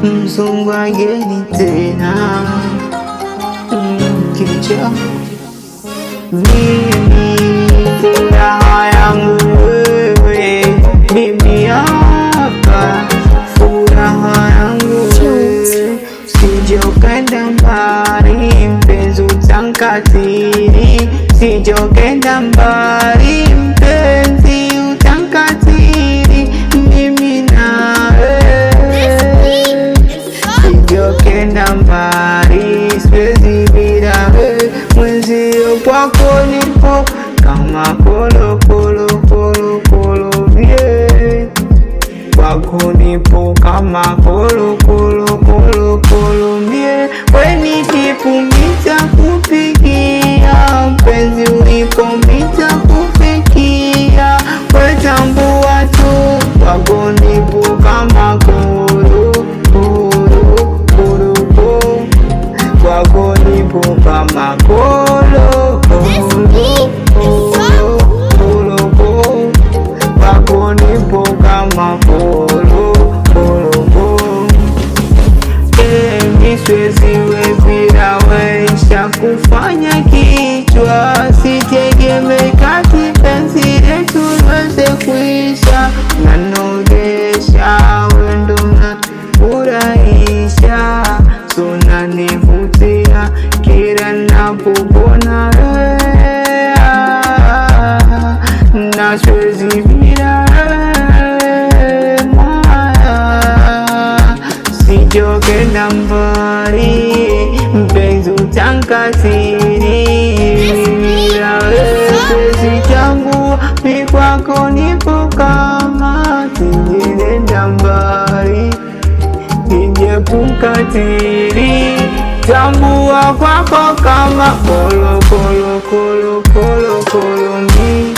Mzungu ageni tena kicha mimi, furaha yangu wewe, mimi hapa, furaha yangu wewe, sije ukenda mbali mpenzi utankatili, sije ukenda mbali mpenzi utankatili, mimi nawe sije ukenda mbali, siwezi bila wewe, mwenzio kwako nipo kama kolo kolo kolo kolo vie, kwako nipo kama kolo kolo kolo kolo vie, weni kipu nitakupigia mpenzi uliko nitakufikia, wetambua tu kwako nipo kama kolo kolo kolo kolo, kwako nipo kama kolo siweziwe bila weisha kufanya kichwa, sitegemeka kipenzi letu tuweze kuisha, nanogesha wendo nafurahisha, sunanivutia kila napopona wewe, na siwezi bila sijokenda mbali mpenzi utankatili, bila wewe siwezi tambua mi kwako nipo kama, sijienda mbali sije kukatili, tambua kwako kama kolo kolo kolo kolo kolo mi